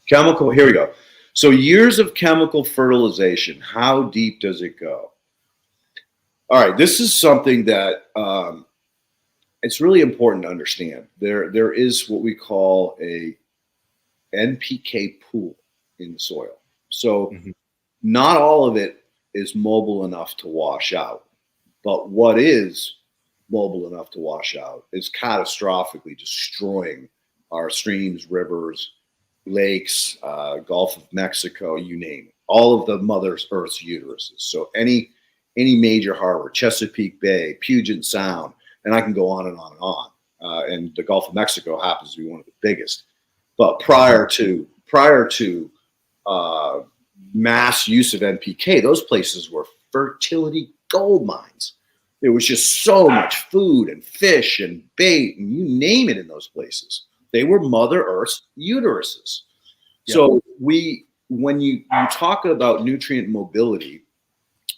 Chemical, here we go. So years of chemical fertilization, how deep does it go? All right, this is something that it's really important to understand. There is what we call a NPK pool in the soil. So not all of it is mobile enough to wash out, but what is mobile enough to wash out is catastrophically destroying our streams, rivers, lakes, Gulf of Mexico, you name it, all of the Mother Earth's uteruses. So any major harbor, Chesapeake Bay, Puget Sound, and I can go on and on and on. And the Gulf of Mexico happens to be one of the biggest. But prior to mass use of NPK, those places were fertility gold mines. There was just so much food and fish and bait and you name it in those places. They were Mother Earth's uteruses. Yep. So when you talk about nutrient mobility,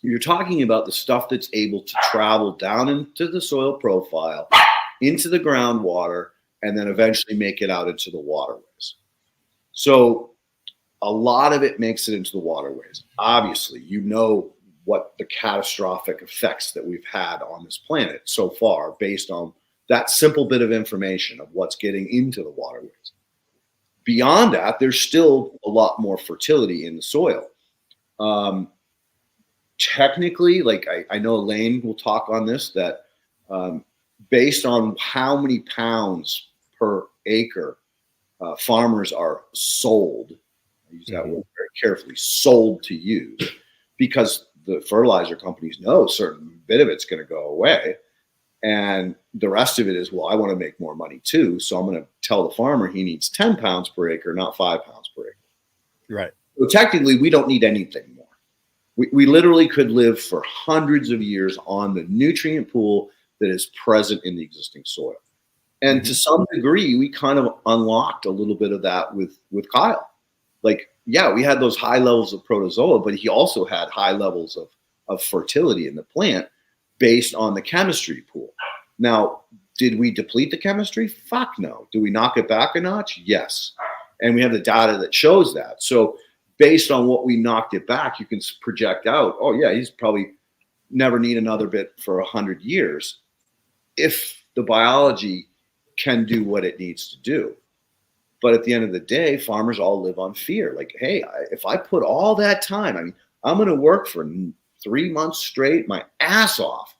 you're talking about the stuff that's able to travel down into the soil profile, into the groundwater, and then eventually make it out into the waterways. So a lot of it makes it into the waterways. Obviously, you know what the catastrophic effects that we've had on this planet so far based on that simple bit of information of what's getting into the waterways. Beyond that, there's still a lot more fertility in the soil. Technically, like I know Elaine will talk on this, that based on how many pounds per acre farmers are sold, I use that word very carefully, sold to use, because the fertilizer companies know a certain bit of it's going to go away. And the rest of it is, well, I want to make more money too. So I'm going to tell the farmer he needs 10 pounds per acre, not 5 pounds per acre. Right. So technically, we don't need anything more. We literally could live for hundreds of years on the nutrient pool that is present in the existing soil. And to some degree, we kind of unlocked a little bit of that with Kyle. Like, yeah, we had those high levels of protozoa, but he also had high levels of fertility in the plant based on the chemistry pool. Now, did we deplete the chemistry? Fuck no. Do we knock it back a notch? Yes. And we have the data that shows that. So based on what we knocked it back, you can project out, oh yeah, he's probably never need another bit for 100 years if the biology can do what it needs to do. But at the end of the day, farmers all live on fear. Like, hey, if I put all that time, I mean, I'm going to work for 3 months straight, my ass off.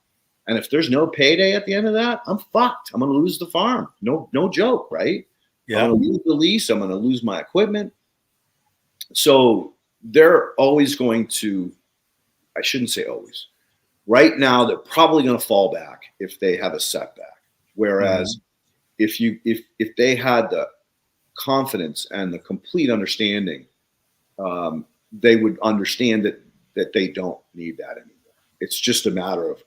And if there's no payday at the end of that, I'm fucked. I'm going to lose the farm. No joke, right? Yeah. I'm going to lose the lease. I'm going to lose my equipment. So they're always going to, I shouldn't say always. Right now, they're probably going to fall back if they have a setback. Whereas if they had the confidence and the complete understanding, they would understand that they don't need that anymore. It's just a matter of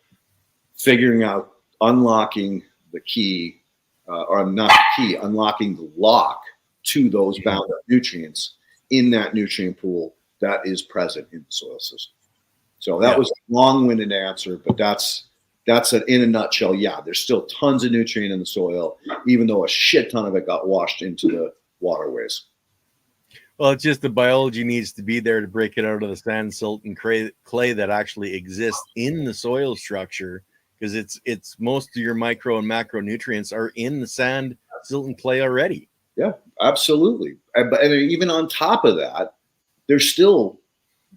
figuring out, unlocking the key, or not the key, unlocking the lock to those bound up nutrients in that nutrient pool that is present in the soil system. So that was a long-winded answer, but that's in a nutshell. Yeah, there's still tons of nutrient in the soil, even though a shit ton of it got washed into the waterways. Well, it's just the biology needs to be there to break it out of the sand, silt, and clay that actually exists in the soil structure, because it's most of your micro and macronutrients are in the sand, silt, and clay already. Yeah, absolutely. And even on top of that, there's still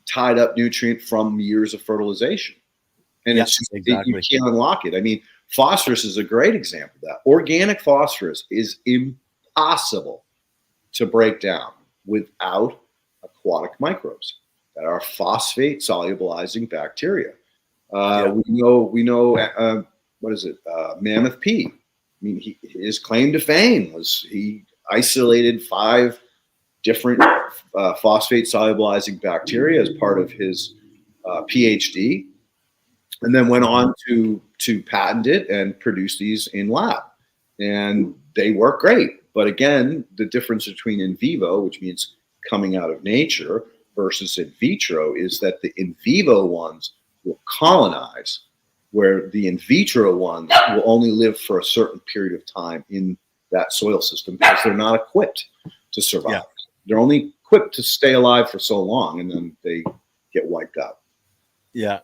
tied up nutrient from years of fertilization. And it's just, exactly. You can't unlock it. I mean, phosphorus is a great example of that. Organic phosphorus is impossible to break down without aquatic microbes that are phosphate solubilizing bacteria. We know what is it? Mammoth P. I mean, his claim to fame was he isolated 5 different phosphate solubilizing bacteria as part of his PhD, and then went on to patent it and produce these in lab, and they work great. But again, the difference between in vivo, which means coming out of nature, versus in vitro is that the in vivo ones will colonize, where the in vitro ones will only live for a certain period of time in that soil system because they're not equipped to survive. They're only equipped to stay alive for so long, and then they get wiped out. Yeah.